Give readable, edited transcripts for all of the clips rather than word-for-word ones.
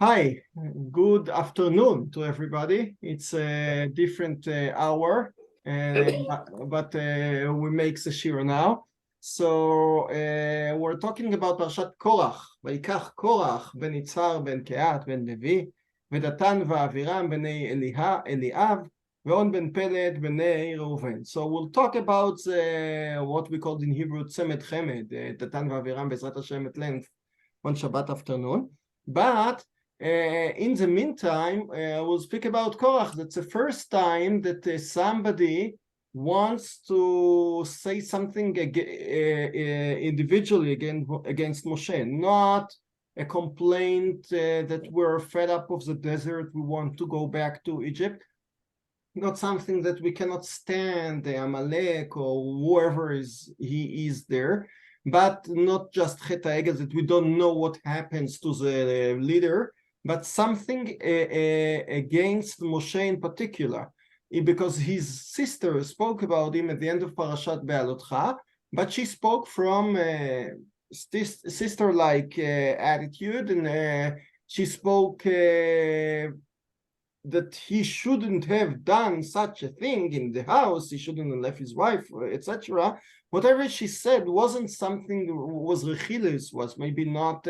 Hi, good afternoon to everybody. It's a different hour, but we make the shiur now. So we're talking about Parshat Korach. ויקח קורח בן יצהר בן קהת בן לוי ודתן ואבירם בני אליאב ואון בן פלט בני ראובן. So we'll talk about what we call in Hebrew צמד חמד, דתן ואבירם בעזרת השם at length on Shabbat afternoon. But in the meantime, we'll speak about Korach. That's the first time that somebody wants to say something individually against Moshe, not a complaint that we're fed up of the desert, we want to go back to Egypt, not something that we cannot stand, the Amalek or whoever he is there, but not just Chet HaEgel, that we don't know what happens to the leader, but something against Moshe in particular, because his sister spoke about him at the end of Parashat Be'alotcha, but she spoke from sister-like attitude, and she spoke that he shouldn't have done such a thing in the house, he shouldn't have left his wife, etc. Whatever she said wasn't something, was rechilis, was maybe not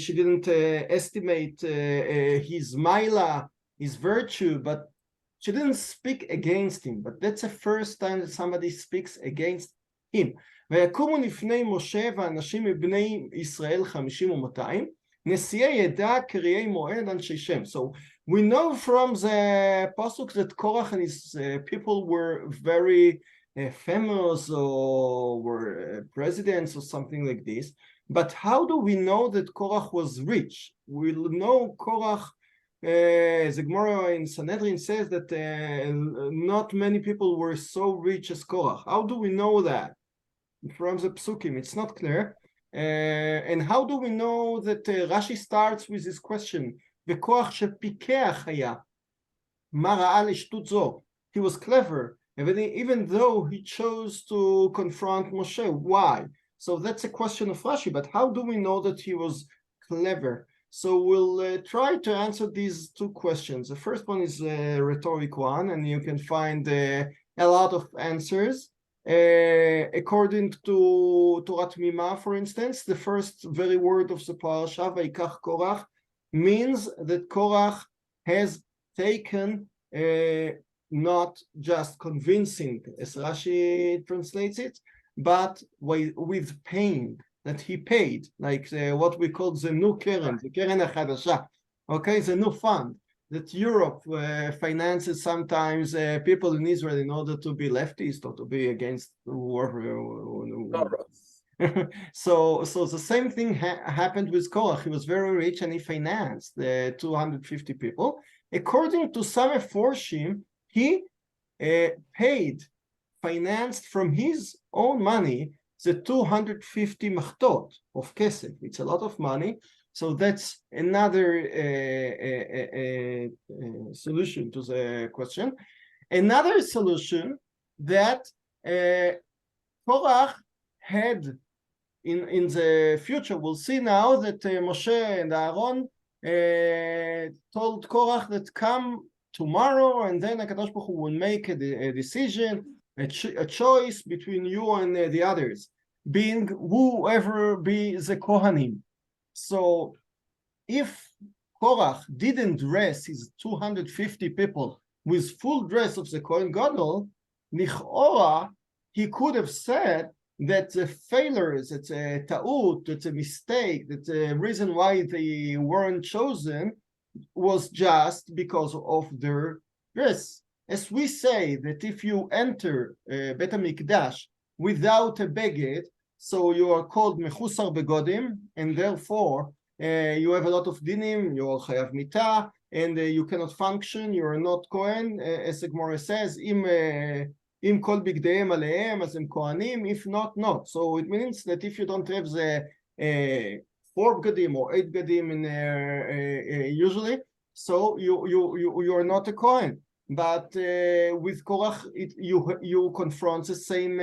she didn't estimate his maila, his virtue, but she didn't speak against him. But that's the first time that somebody speaks against him. ויקומו לפני משה ואנשים מבני ישראל 50 ו200 נשיאי עדה קריאי מועד אנשי שם. So we know from the pasuk that Korach and his people were very famous, or were presidents or something like this. But how do we know that Korach was rich? We know Korach, the Gemara in Sanhedrin says that not many people were so rich as Korach. How do we know that? From the Psukim, it's not clear. And how do we know that Rashi starts with this question? וכוח שפיקח היה, מה ראה לשטות זו? He was clever, even though he chose to confront Moshe. Why? So that's a question of Rashi, but how do we know that he was clever? So we'll try to answer these two questions. The first one is a rhetoric one, and you can find a lot of answers. According to Torah Mima, for instance, the first very word of the parasha, ויקח Korach, means that Korach has taken not just convincing, as Rashi translates it, but with paying, that he paid, like what we call the new Keren, the Keren HaChadasha, okay, the new fund that Europe finances sometimes people in Israel in order to be leftist or to be against whoever. So the same thing happened with Korach. He was very rich and he financed the 250 people. According to some Meforshim, he financed from his own money the 250 machtot of kesef. It's a lot of money. So that's another solution to the question. Another solution that Korach had in the future, we'll see now that Moshe and Aaron told Korach that come tomorrow, and then HaKadosh Baruch Hu will make a decision, a choice between you and the others, being whoever be the Kohanim. So if Korach didn't dress his 250 people with full dress of the Kohen Gadol, Lichora, he could have said that the failures, it's a ta'ut, it's a mistake, that the reason why they weren't chosen was just because of their dress. As we say that if you enter Bet HaMikdash without a beged, so you are called mechusar begodim, and therefore you have a lot of dinim, you are chayav mitah, and you cannot function, you are not Kohen, as the Gemara says, im kol bigdeim aleim as em kohanim, if not, not. So it means that if you don't have the 4 begadim or 8 begadim in usually, so you are not a Kohen. But with Korach, you confront the same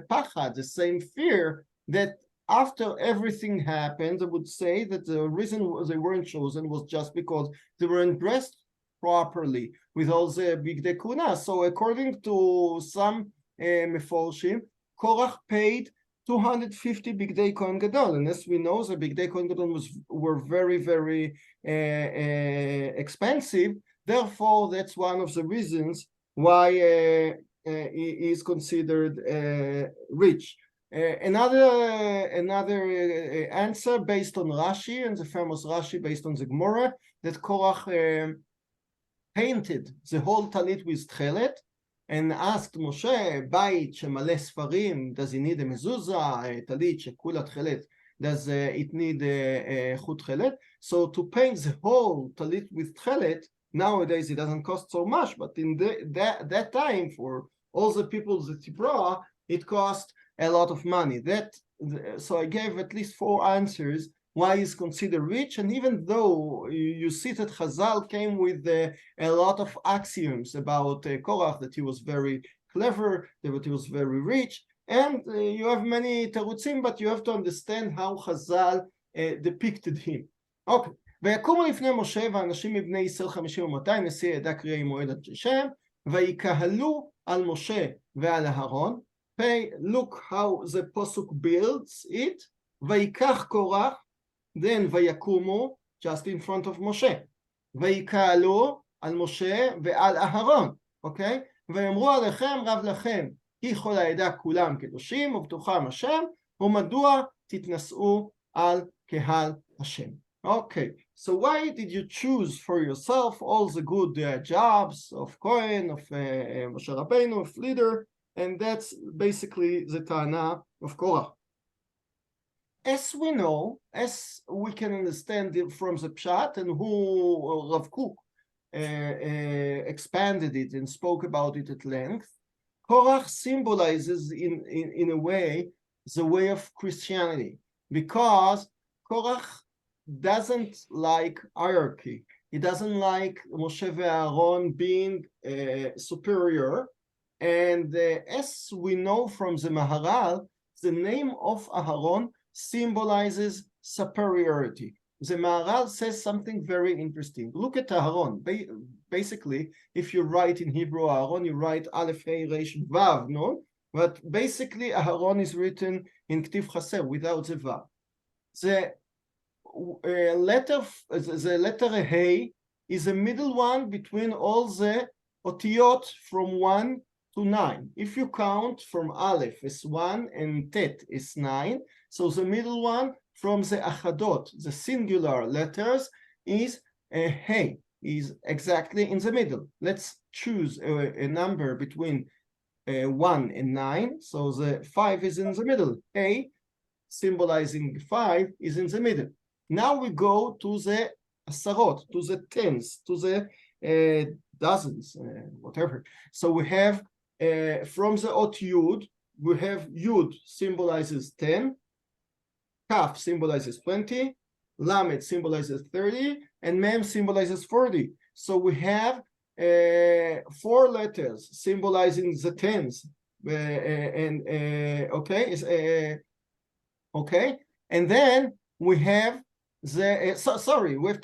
pachad, the same fear that after everything happened, I would say that the reason they weren't chosen was just because they weren't dressed properly with all the bigdei kuna. So according to some meforshim, Korach paid 250 bigdei kohen gadol, and as we know, the bigdei kohen gadol were very, very expensive. Therefore, that's one of the reasons why he is considered rich. Another answer based on Rashi, and the famous Rashi based on the Gemara, that Korach painted the whole talit with tchelet and asked Moshe, bait shemale sfarim, does he need a mezuzah? A talit shekula tchelet, does it need a chut tchelet? So to paint the whole talit with tchelet, nowadays it doesn't cost so much, but in that time, for all the people that he brought, it cost a lot of money. So I gave at least 4 answers why he's considered rich. And even though you see that Chazal came with a lot of axioms about Korach, that he was very clever, that he was very rich, and you have many terutzim, but you have to understand how Chazal depicted him. Okay. ויקומו לפני משה ואנשים מבני ישראל 50 ו200 נשיא העדה קריאי מועד עד שם ויקהלו על משה ועל אהרון. Look how the pasuk builds it. ויקח קורח, then ויקומו, just in front of משה. ויקהלו על משה ועל אהרון. Okay? ויאמרו עליכם רב לכם כי כל העדה כולם קדושים ובטוחם השם, ומדוע תתנשאו על קהל השם. Okay, so why did you choose for yourself all the good jobs of Kohen, of Moshe Rabbeinu, of leader? And that's basically the Tana of Korach. As we know, as we can understand from the Pshat, and who Rav Kook expanded it and spoke about it at length, Korach symbolizes in a way the way of Christianity, because Korach doesn't like hierarchy. He doesn't like Moshe and Aaron being superior. And as we know from the Maharal, the name of Aaron symbolizes superiority. The Maharal says something very interesting. Look at Aaron. Basically, if you write in Hebrew Aaron, you write Aleph, Hey, Resh, Vav, no? But basically, Aaron is written in Ktiv Chaser without the Vav. The letter Hey is the middle one between all the otiyot from 1 to 9. If you count from Aleph is 1 and Tet is 9, so the middle one from the achadot, the singular letters, is Hey, is exactly in the middle. Let's choose a number between 1 and 9, so the 5 is in the middle. Hey, symbolizing 5, is in the middle. Now we go to the asarot, to the tens, to the dozens, whatever. So we have from the ot yud, we have yud symbolizes 10, kaf symbolizes 20, lamed symbolizes 30, and mem symbolizes 40. So we have 4 letters symbolizing the tens, okay, and then we have we have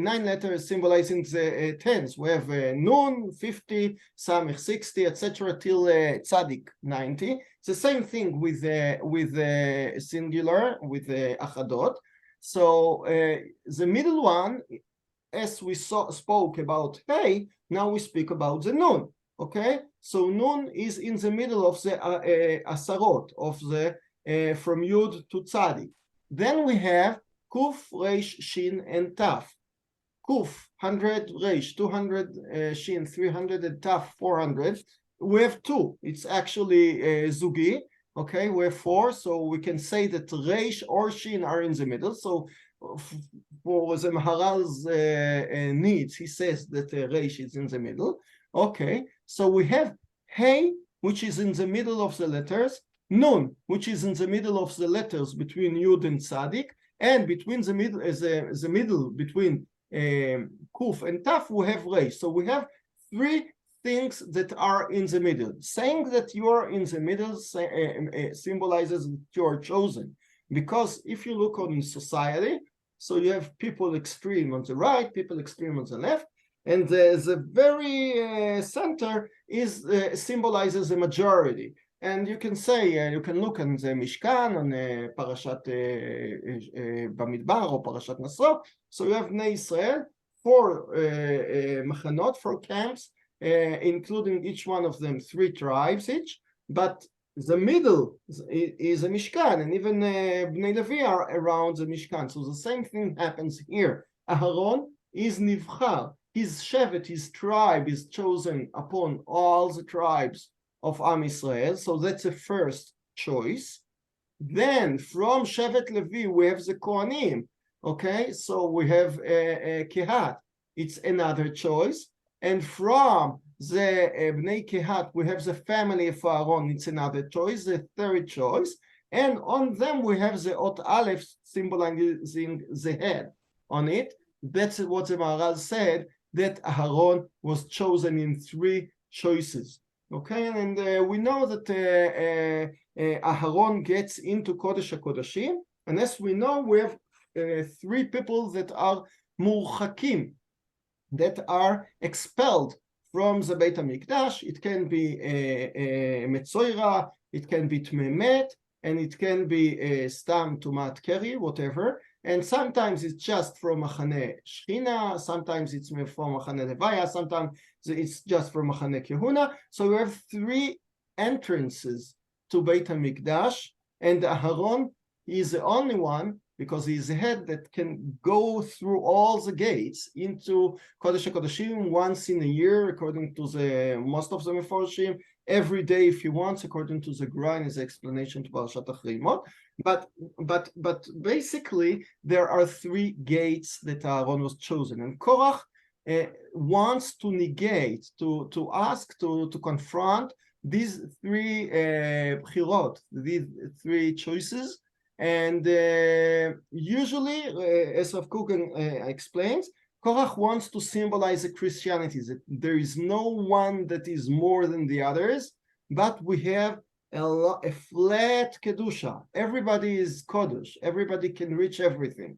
9 letters symbolizing the tens. We have Nun 50, Samech 60, etc. till Tzadik 90. It's the same thing with the singular, with the achadot. So the middle one, as we spoke about Hey, now we speak about the Nun. Okay, so Nun is in the middle of the asarot of the from Yud to Tzadik. Then we have Kuf, Reish, Shin, and Taf. Kuf, 100, Reish, 200, Shin, 300, and Taf, 400. We have 2. It's actually Zugi. Okay, we have 4. So we can say that Reish or Shin are in the middle. So for the Maharal's needs, he says that Reish is in the middle. Okay, so we have Hey, which is in the middle of the letters. Nun, which is in the middle of the letters between Yud and Tzadik. And between the middle between Kuf and Taf, we have Reish. So we have 3 things that are in the middle. Saying that you are in the middle symbolizes that you are chosen. because if you look on society, so you have people extreme on the right, people extreme on the left, and the very center is symbolizes the majority. And you can say, you can look on the Mishkan, on Parashat Bamidbar or Parashat Nasro. So you have Bnei Israel, 4 machanot, 4 camps, including each one of them 3 tribes each. But the middle is a Mishkan, and even Bnei Levi are around the Mishkan. So the same thing happens here. Aharon is Nivchar. His Shevet, his tribe is chosen upon all the tribes of Am Israel. So that's the first choice. Then from Shevet Levi, we have the Kohanim. Okay, so we have Kehilat. It's another choice. And from the Bnei Kehilat, we have the family of Aaron. It's another choice, the third choice. And on them, we have the Ot Aleph symbolizing the head on it. That's what the Maharal said, that Aaron was chosen in 3 choices. Okay, and we know that Aaron gets into Kodesh HaKodashim, and as we know, we have 3 people that are murchakim, that are expelled from the Beit HaMikdash. It can be Metzoira, it can be Tmemet, and it can be Stam Tumat Keri, whatever. And sometimes it's just from Machane Shechina, sometimes it's from Machane Levaya, sometimes it's just from Machane Kehuna. So we have 3 entrances to Beit HaMikdash, and Aharon is the only one, because he's the head, that can go through all the gates into Kodesh HaKodashim once in a year, according to the most of the Meforshim, every day if he wants, according to the Gra, his explanation to Parshat Achrimot. But basically, there are 3 gates that Aaron was chosen, and Korach wants to negate, to ask, to confront these 3 bchirot, these 3 choices. And usually, as Rav Kook explains, Korach wants to symbolize the Christianity, that there is no one that is more than the others, but we have a flat Kedusha. Everybody is Kodesh. Everybody can reach everything.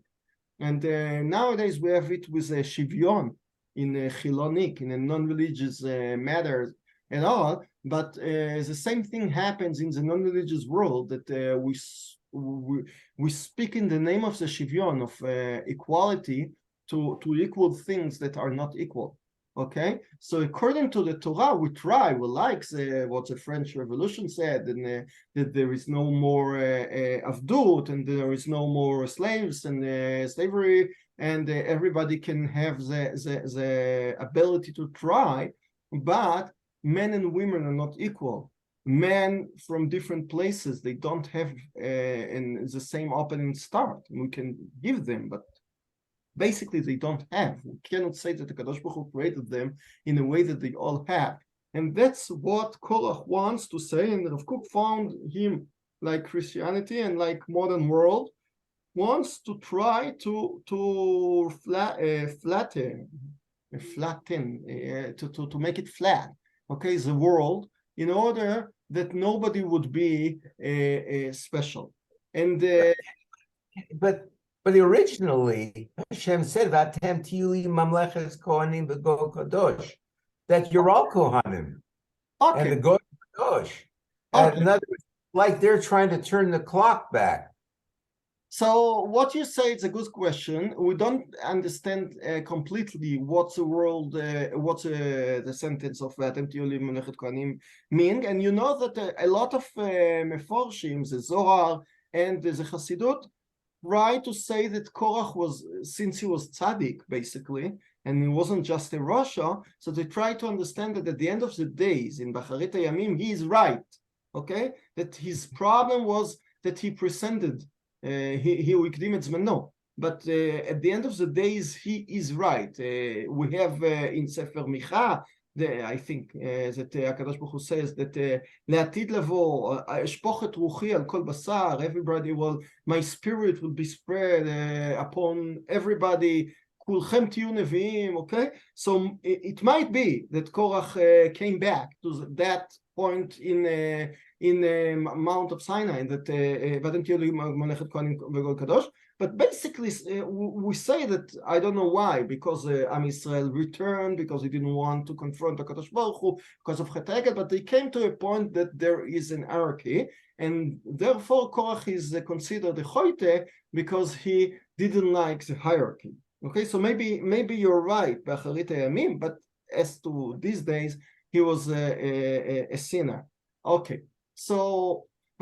And nowadays we have it with a Shivyon in a Chilonik, in a non-religious matters and all, but the same thing happens in the non-religious world, that we speak in the name of the Shivyon, of equality, to equal things that are not equal. Okay, so according to the Torah, we like what the French Revolution said, and that there is no more avdut, and there is no more slaves and slavery, and everybody can have the ability to try, but men and women are not equal. Men from different places, they don't have in the same opening start. We can give them, but basically they don't have. We cannot say that the Kadosh Baruch Hu created them in a way that they all have. And that's what Korach wants to say, and Rav Kook found him, like Christianity and like modern world, wants to try to flatten, to make it flat, okay, the world, in order that nobody would be special. And But originally, Hashem said, "Vatem tili mamleches kohanim v'go kadosh," that you're all kohanim, okay, and the go kadosh. Okay. In other words, like they're trying to turn the clock back. So what you say is a good question. We don't understand completely what's the world, what's the sentence of Vatem tili mamlechet kohanim mean. And you know that a lot of Meforshim, the Zohar and the Chassidut, try to say that Korach was, since he was tzaddik, basically, and he wasn't just a Rasha, so they try to understand that at the end of the days, in Bacharit HaYamim, he is right, okay? That his problem was that he presented, he ukdim et zmano, but at the end of the days, he is right. We have in Sefer Micha, I think that HaKadosh Baruch Hu says that לעתיד לבוא, אשפוך את רוחי על כל בשר, everybody will, my spirit will be spread upon everybody, כולכם תהיו נביאים, okay? So it might be that Korach came back to that point in Mount of Sinai, that ואתם תהיו לי ממלכת כהנים וגוי קדוש. But basically, we say that, I don't know why, because Am Yisrael returned, because he didn't want to confront the Kadosh Baruch Hu, because of Chet HaEgel, but they came to a point that there is an hierarchy, and therefore Korach is considered a Choite, because he didn't like the hierarchy. Okay, so maybe you're right, B'acharit HaYamim, but as to these days, he was a sinner. Okay, so...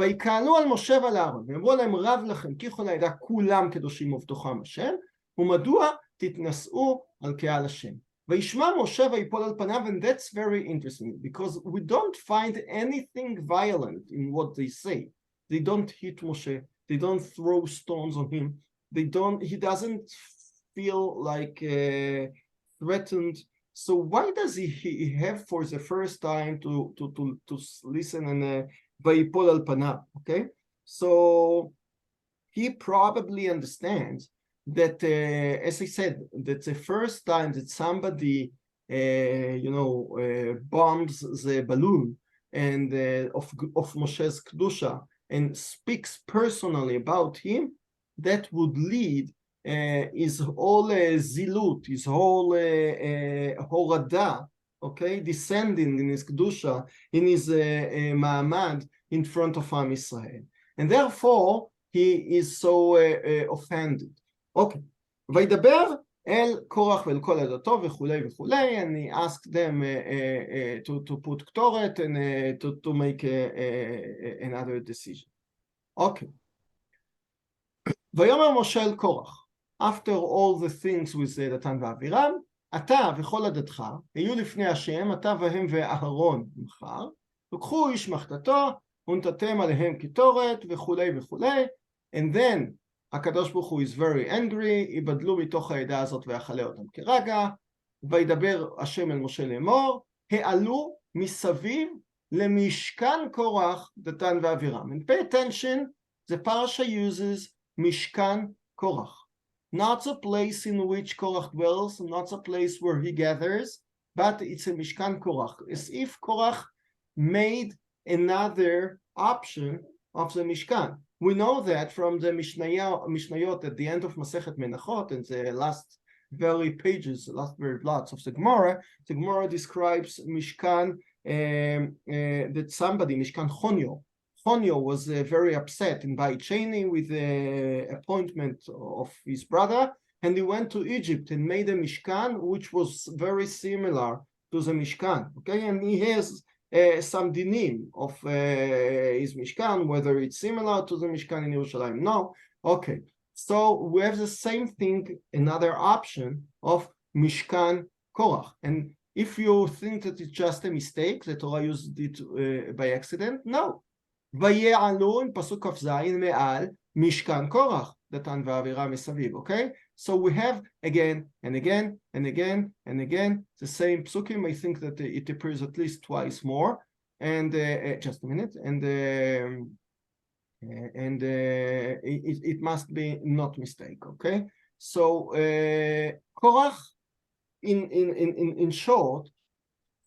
ויקהלו על משה ועל אהרון, ואמרו להם רב לכם כי כל העדה כולם קדושים ובתוכם השם, ומדוע תתנשאו על קהל השם. וישמע משה ויפול על פניו, and that's very interesting, because we don't find anything violent in what they say. They don't hit Moshe, they don't throw stones on him, he doesn't feel like threatened. So why does he have for the first time to listen and ויפול על פניו, okay? So he probably understands that, as I said, that's the first time that somebody, bombs the balloon and of Moshe's Kedusha and speaks personally about him, that would lead his whole zilut, his whole horada, okay, descending in his Kedusha, in his ma'amad in front of Am Yisrael. And therefore, he is so offended. Okay. וידבר אל קורח ואל כל עדתו וכולי וכולי, and he asked them to put קטורת and to make another decision. Okay. ויאמר משה אל קורח, after all the things with דתן ואבירם, אתה וכל עדתך, היו לפני השם, אתה והם ואהרון מחר, לקחו איש מחתתו, ונתתם עליהם קטורת וכולי וכולי, and then הקדוש ברוך הוא is very angry, יבדלו מתוך העדה הזאת ויחלה אותם כרגע, וידבר השם אל משה לאמור, העלו מסביב למשכן קורח, דתן ואבירם. And pay attention, the parasha uses משכן קורח. Not a place in which Korach dwells, not a place where he gathers, but it's a Mishkan Korach, as if Korach made another option of the Mishkan. We know that from the Mishnayot at the end of Masechet Menachot, and the last very pages, last very blots of the Gemara describes Mishkan, that somebody, Mishkan Chonyo, was very upset in Beit Sheni with the appointment of his brother, and he went to Egypt and made a Mishkan which was very similar to the Mishkan. Okay, and he has some dinim of his Mishkan, whether it's similar to the Mishkan in Yerushalayim. No. Okay, so we have the same thing, another option of Mishkan Korach. And if you think that it's just a mistake, that Torah used it by accident, no. ויעלו עם פסוק כ"ז מעל משכן קורח, דתן ואבירם מסביב, okay? So we have again and again and again and again the same psukim. I think that it appears at least twice more. And just a minute, and it must be not mistake, okay? So Korach, in short,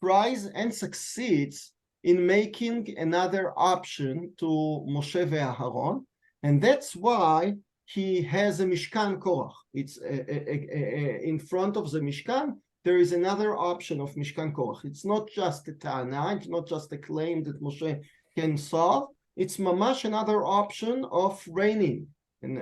tries and succeeds in making another option to Moshe ve'Aharon, and that's why he has a Mishkan Korach. It's in front of the Mishkan, there is another option of Mishkan Korach. It's not just a Ta'ana, it's not just a claim that Moshe can solve, it's mamash another option of reigning, and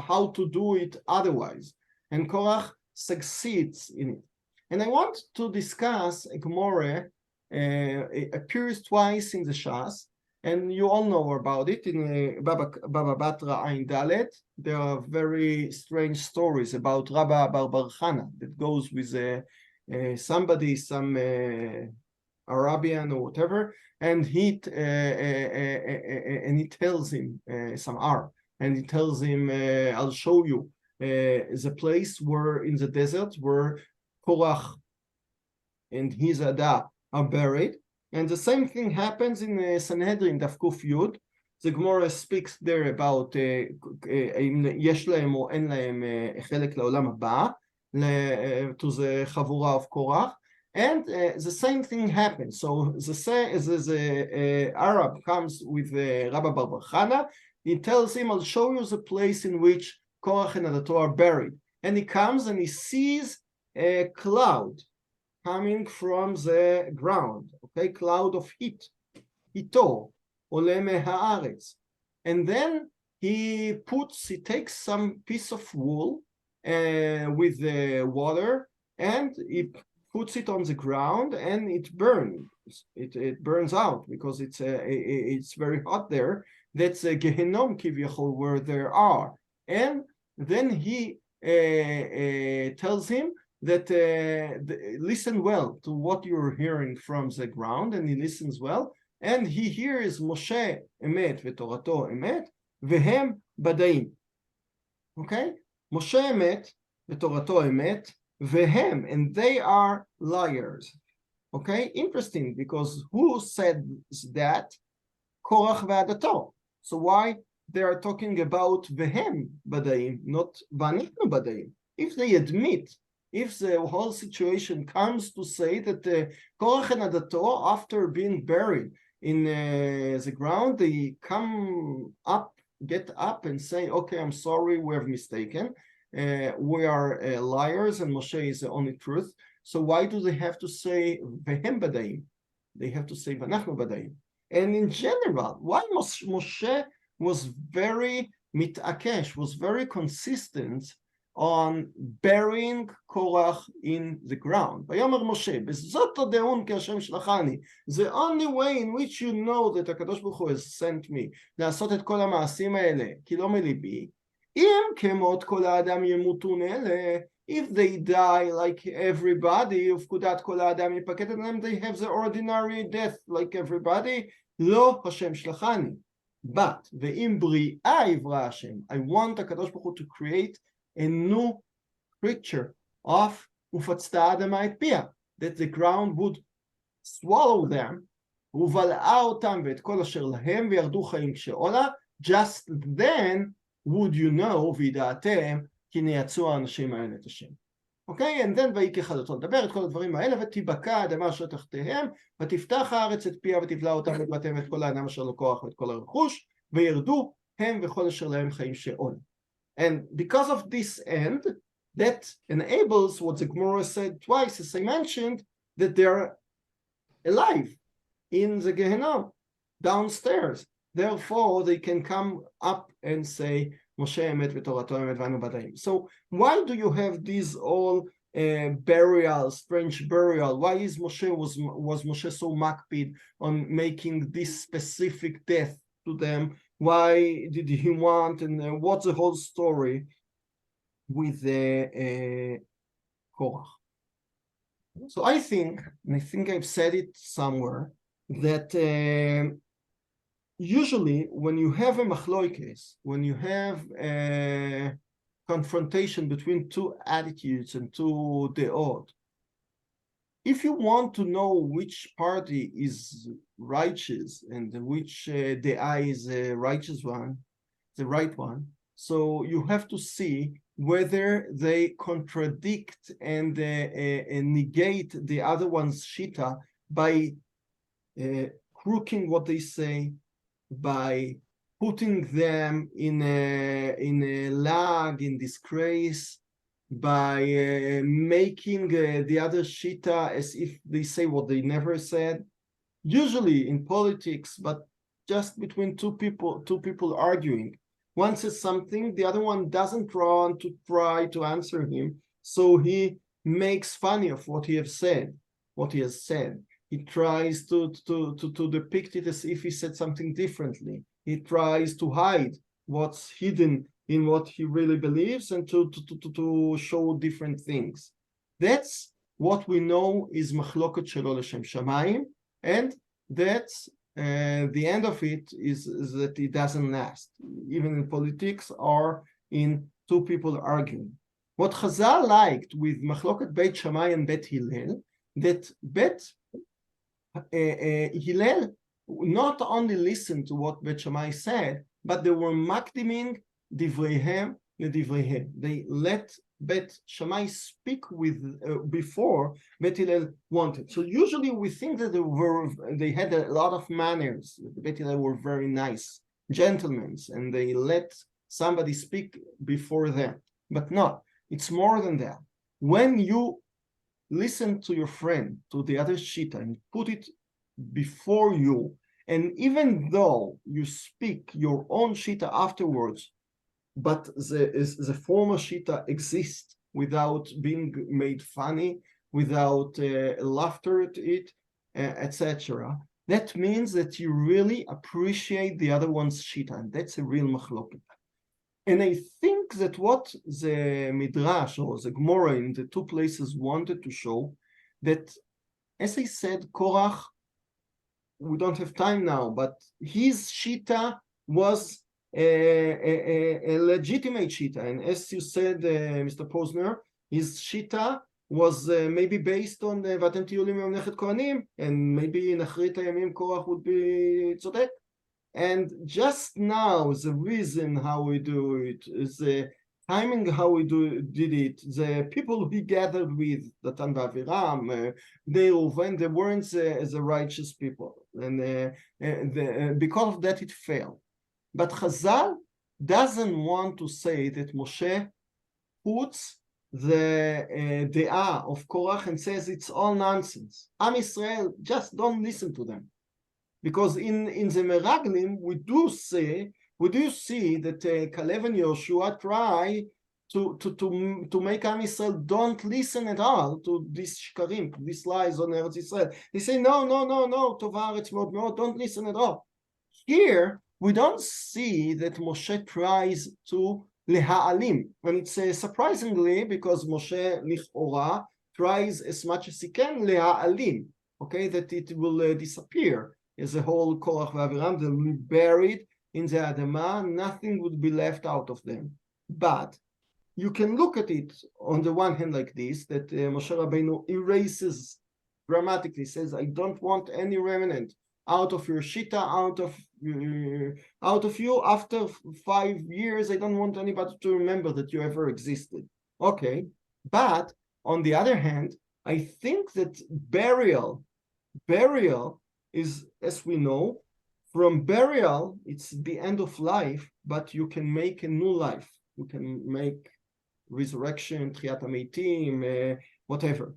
how to do it otherwise. And Korach succeeds in it. And I want to discuss a Gemara. It appears twice in the Shas, and you all know about it in Baba Batra Ain Dalet. There are very strange stories about Rabba Bar Chana that goes with somebody, some Arabian or whatever, and he tells him some Arab, and he tells him, "I'll show you the place where in the desert where Korach and his Ada are buried." And the same thing happens in Sanhedrin Daf Kuf Yud. The Gemara speaks there about אם יש להם או אין להם חלק לעולם הבא, to the Chavura of Korach, and the same thing happens. So the Arab comes with Rabbi Bar Bar Chana. He tells him, I'll show you the place in which Korach and Adato are buried. And he comes and he sees a cloud coming from the ground, okay, cloud of heat, hito, ole haaretz. And then he takes some piece of wool with the water, and he puts it on the ground, and it burns. It burns out because it's very hot there. That's a Gehenom Kivyachol, where there are. And then he tells him that listen well to what you're hearing from the ground, and he listens well, and he hears Moshe emet v'torato emet vehem badaim. Okay, Moshe emet v'torato emet vehem, and they are liars. Okay, interesting, because who said that? Korach ve'adato. So why they are talking about vehem badaim, not v'anachnu badaim? If they admit, if the whole situation comes to say that Korach and Adato, after being buried in the ground, they get up and say, okay, I'm sorry, we have mistaken. We are liars, and Moshe is the only truth. So why do they have to say vehem badaim? They have to say v'anachnu badaim. And in general, why Moshe was very mitakesh, was very consistent on burying Korach in the ground. Vayomer Moshe, bezot toda'un ki Hashem shlachani. The only way in which you know that HaKadosh Baruch Hu has sent me לעשות את כל המעשים האלה, כי לא מליבי, אם כמות כל האדם ימותון אלה, if they die like everybody, ופקודת כל האדם יפקד עליהם, they have the ordinary death like everybody, לא השם שלחני. But, ואם בריאה יברא השם, I want HaKadosh Baruch Hu to create a new creature of ופצתה האדמה את פיה, that the ground would swallow them, ובלעה אותם ואת כל אשר להם, וירדו חיים כשעולה, just then would you know, וידעתם, כי נייצאו האנשים האלה את השם. אוקיי? And then ויקח עדתו לדבר את כל הדברים האלה, ותיבקע האדמה אשר תחתיהם, ותפתח הארץ את פיה, ותבלע אותם ואת בתיהם ואת כל האדם אשר לו כוח ואת כל הרכוש, וירדו הם וכל אשר להם חיים שאולה. And because of this end, that enables what the Gemara said twice, as I mentioned, that they are alive in the Gehenna, downstairs. Therefore, they can come up and say, Moshe emet v'torato emet v'anu badaim. So why do you have these all burial, strange burial? Why was Moshe so makpid on making this specific death to them? Why did he want, and what's the whole story with Korach? So I think, and I think I've said it somewhere, that usually when you have a machloikes, when you have a confrontation between two attitudes and two deot, if you want to know which party is righteous and which de'ah is the righteous one, the right one, so you have to see whether they contradict and negate the other one's shita by crooking what they say, by putting them in a lag, in disgrace, by making the other shita as if they say what they never said. Usually in politics, but just between two people arguing. One says something, the other one doesn't want to try to answer him, so he makes fun of what he has said. He tries to depict it as if he said something differently. He tries to hide what's hidden in what he really believes and to show different things. That's what we know is machloket shelo l'shem shamayim, and that's the end of it is that it doesn't last, even in politics or in two people arguing. What Chazal liked with machloket Beit Shammai and Bet Hillel, that Bet Hillel not only listened to what Bet Shammai said, but they were makdiming divreihem ledivreihem. They let Bet Shammai speak with before Bet Hillel wanted. So usually we think that they had a lot of manners. Bet Hillel were very nice gentlemen, and they let somebody speak before them. But no, it's more than that. When you listen to your friend, to the other shita, and put it before you, and even though you speak your own shita afterwards, but the former shita exists without being made funny, without laughter at it, etc. That means that you really appreciate the other one's shita, and that's a real machloket. And I think that what the Midrash or the Gemara in the two places wanted to show, that, as I said, Korach, we don't have time now, but his shita was a legitimate shita. And as you said, Mr. Posner, his shita was maybe based on Vatem Tiyu Li Memlechet Kohanim, and maybe in Achrit Hayamim Korach would be tzodek. And just now, the reason how we do it, the timing how we did it, the people we gathered with, Datan Aviram, they weren't the righteous people, and because of that it failed. But Chazal doesn't want to say that Moshe puts the de'ah of Korach and says it's all nonsense. Am Yisrael, just don't listen to them. Because in the Meraglim, we do see that Kalev and Yoshua try to make Am Yisrael don't listen at all to these shkarim, these lies on Eretz Yisrael. They say, no, Tova Haaretz Meod Meod, don't listen at all. Here, we don't see that Moshe tries to leha'alim. And it's surprisingly, because Moshe lichora tries as much as he can leha'alim, okay, that it will disappear. As a whole Korach v'Aviram, they will be buried in the Adamah, nothing would be left out of them. But you can look at it on the one hand like this, that Moshe Rabbeinu erases dramatically, says, I don't want any remnant out of your shita, out of you. After 5 years, I don't want anybody to remember that you ever existed. Okay, but on the other hand, I think that burial is, as we know, from burial, it's the end of life, but you can make a new life. You can make resurrection, Tchiyat HaMeitim, whatever.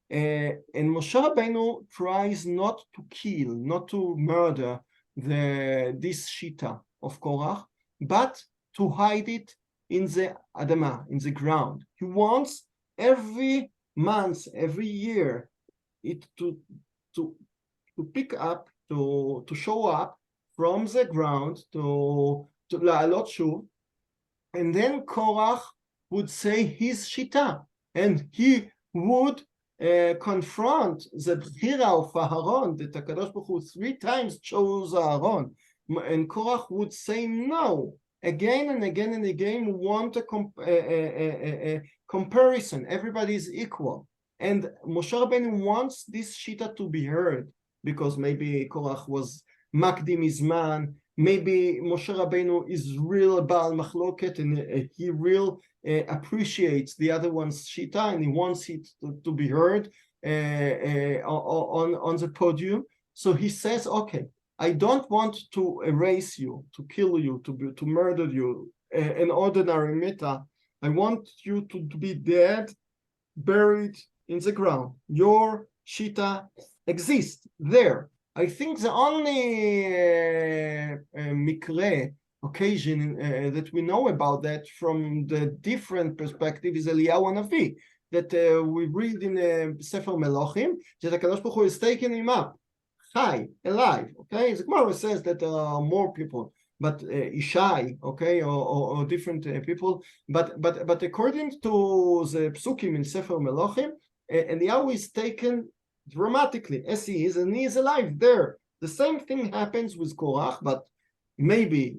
And Moshe Rabbeinu tries not to kill, not to murder this shita of Korach, but to hide it in the Adamah, in the ground. He wants every month, every year, it to pick up, to show up from the ground, to la'alot shuv, and then Korach would say his shita, and he would confront the bchira of Aharon, that HaKadosh Baruch Hu 3 times chose Aharon, and Korach would say no, again and again and again. We want a comparison. Everybody is equal, and Moshe Rabbeinu wants this shita to be heard, because maybe Korach was makdim izman, maybe Moshe Rabbeinu is real Baal Machloket, and he real appreciates the other one's shita, and he wants it to be heard on the podium. So he says, okay, I don't want to erase you, to kill you, to murder you, an ordinary meta. I want you to be dead, buried in the ground. Your shita exists there. I think the only mikre occasion that we know about that from the different perspective is Eliyahu Hanavi, that we read in Sefer Melachim, that HaKadosh Baruch Hu is taking him up, chai, alive. Okay, the Gemara says that there are more people, but Ishai, okay, or different people, but according to the psukim in Sefer Melachim, Eliyahu is taken dramatically as he is, and he is alive there. The same thing happens with Korach, but maybe,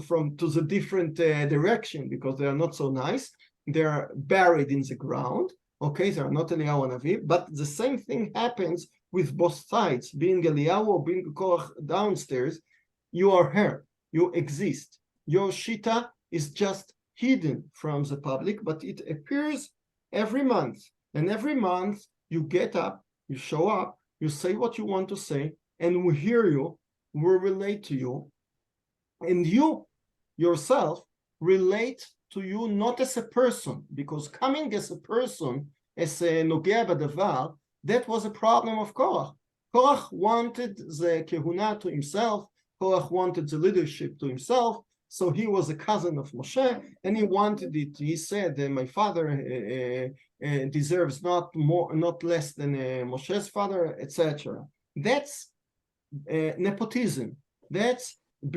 from to the different direction, because they are not so nice. They are buried in the ground. Okay, they are not Eliyahu Hanavi, but the same thing happens with both sides, being Eliyahu or being Korach downstairs. You are here, you exist. Your shita is just hidden from the public, but it appears every month. And every month you get up, you show up, you say what you want to say, and we hear you, we relate to you, and you yourself relate to you not as a person, because coming as a person, as a nogea badavar, that was a problem of Korach. Korach wanted the kehuna to himself, Korach wanted the leadership to himself, so he was a cousin of Moshe, and he wanted it. He said, my father deserves not less than Moshe's father, etc. That's nepotism. That's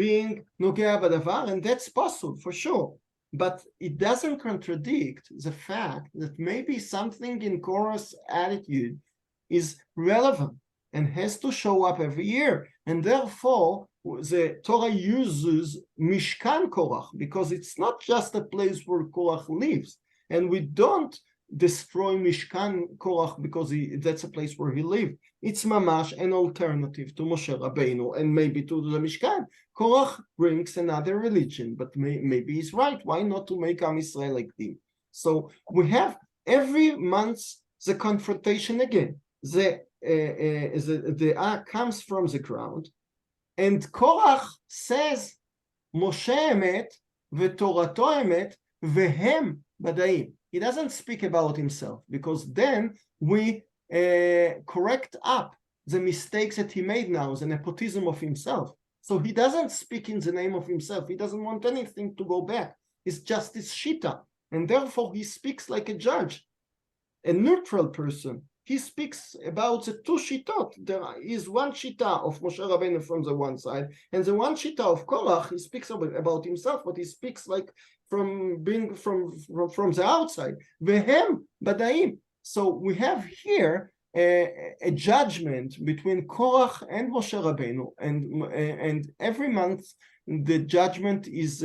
being nogea badavar, and that's possible for sure. But it doesn't contradict the fact that maybe something in Korach's attitude is relevant and has to show up every year. And therefore, the Torah uses Mishkan Korach, because it's not just a place where Korach lives. And we don't destroy Mishkan Korach because that's a place where he lived. It's mamash an alternative to Moshe Rabbeinu and maybe to the Mishkan. Korach brings another religion, but maybe he's right. Why not to make Am Yisrael like him? So we have every month the confrontation again. The ark comes from the ground, and Korach says, Moshe emet, v'torato emet, v'hem badaim. He doesn't speak about himself, because then we correct up the mistakes that he made now, the nepotism of himself. So he doesn't speak in the name of himself. He doesn't want anything to go back. It's just his shita. And therefore he speaks like a judge, a neutral person. He speaks about the two shitot. There is one shita of Moshe Rabbeinu from the one side, and the one shita of Korach, he speaks about himself, but he speaks like from being from the outside. Vehem badaim. So we have here a judgment between Korach and Moshe Rabbeinu, and every month the judgment is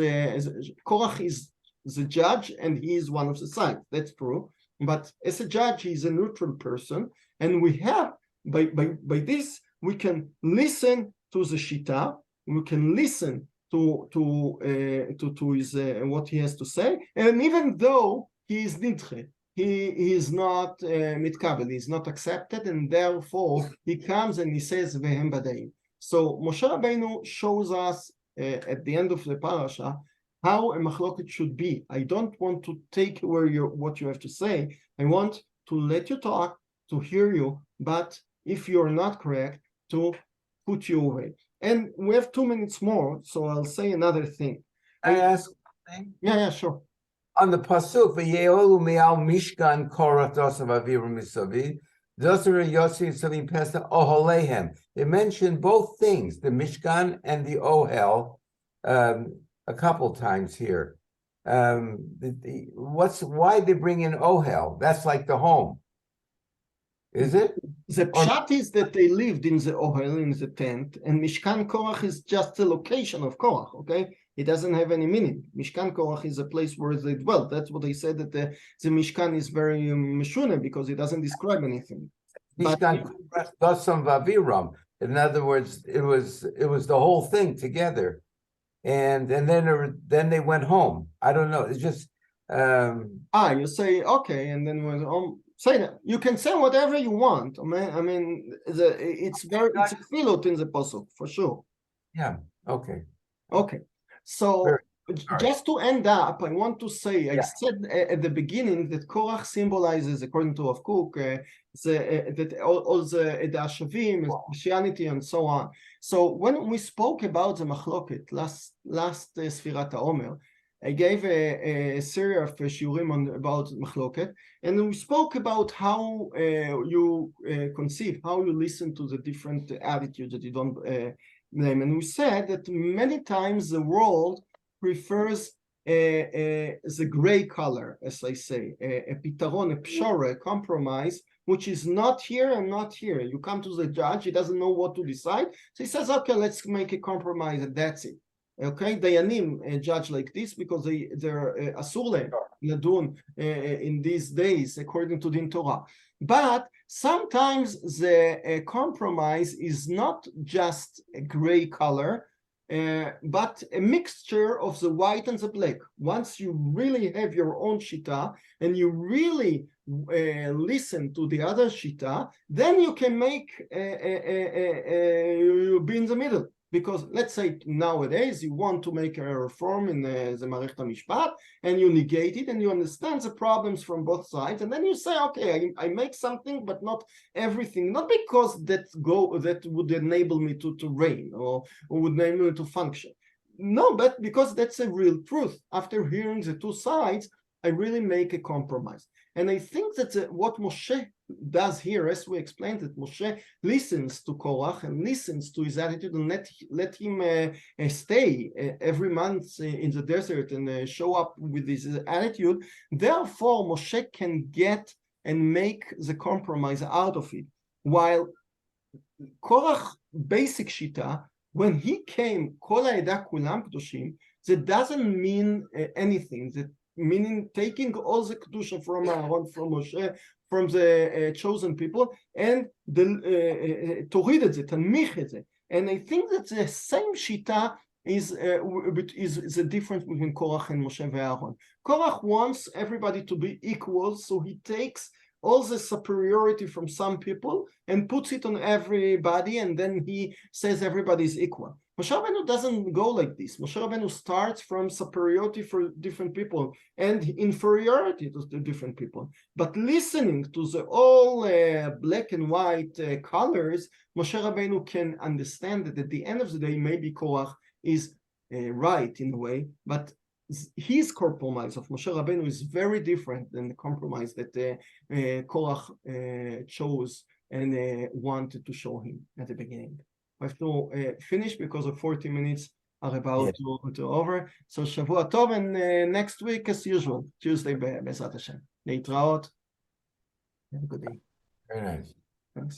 Korach is the judge and he is one of the sides. That's true. But as a judge, he's a neutral person, and we have by this we can listen to the shita, we can listen to his what he has to say, and even though he is nidche, he is not mitkabel, he is not accepted, and therefore he comes and he says vehem badaim. So Moshe Rabbeinu shows us at the end of the parasha how a machloket should be. I don't want to take away what you have to say. I want to let you talk, to hear you, but if you're not correct, to put you away. And we have 2 minutes more, so I'll say another thing. I ask something? Yeah, sure. On the pasuk, v'yeolu me'al mishkan korach dosav aviram misavi, dosav yossi savim pesta oholehem. It mentioned both things, the mishkan and the ohel, a couple times here. Why they bring in ohel? That's like the home. Is it? The pshat is that they lived in the ohel, in the tent, and Mishkan Korach is just the location of Korach, okay? It doesn't have any meaning. Mishkan Korach is a place where they dwelt. That's what they said, that the Mishkan is very meshuna, because it doesn't describe anything. Mishkan Korach dosam vaviram. In other words, it was the whole thing together. And then they went home. I don't know. It's just you say okay, and then went home. Say that you can say whatever you want. I mean, it's a filot in the pasuk for sure. Yeah. Okay. So just to end up, I want to say I said at the beginning that Korach symbolizes, according to Rav Kook, that all the Ashavim, Christianity, and so on. So when we spoke about the machloket last Sfirat HaOmer, I gave a series of shiurim about machloket, and we spoke about how you conceive, how you listen to the different attitudes that you don't name. And we said that many times the world prefers the gray color, as I say, a pitaron, a pshore, a compromise, which is not here and not here. You come to the judge, he doesn't know what to decide, so he says, okay, let's make a compromise, and that's it. Okay, Dayanim judge like this because they're asur ledun in these days according to Din Torah. But sometimes the compromise is not just a gray color, but a mixture of the white and the black. Once you really have your own shita and you really listen to the other shita, then you can make you be in the middle. Because let's say nowadays you want to make a reform in the Marech HaMishpat and you negate it and you understand the problems from both sides, and then you say, okay, I make something but not everything, not because that would enable me to reign or would enable me to function. No, but because that's a real truth. After hearing the two sides, I really make a compromise. And I think that what Moshe does here, as we explained, that Moshe listens to Korach and listens to his attitude and let him stay every month in the desert and show up with his attitude. Therefore, Moshe can get and make the compromise out of it. While Korach basic shita, when he came, Kol ha'eda kulam kedushim, that doesn't mean anything. That meaning taking all the kedusha from Aaron, from Moshe, from the chosen people, and torid et ze, tanmich et ze. And I think that the same shita is the difference between Korach and Moshe and Aaron. Korach wants everybody to be equal, so he takes all the superiority from some people and puts it on everybody, and then he says everybody is equal. Moshe Rabbeinu doesn't go like this. Moshe Rabbeinu starts from superiority for different people and inferiority to the different people. But listening to the all black and white colors, Moshe Rabbeinu can understand that at the end of the day, maybe Korach is right in a way, but his compromise of Moshe Rabbeinu is very different than the compromise that Korach chose and wanted to show him at the beginning. I have to finish because of 40 minutes are about to over. So Shavua Tov, and next week as usual, Tuesday Be'ezrat Hashem. להתראות. Have a good day. Very nice. Thanks.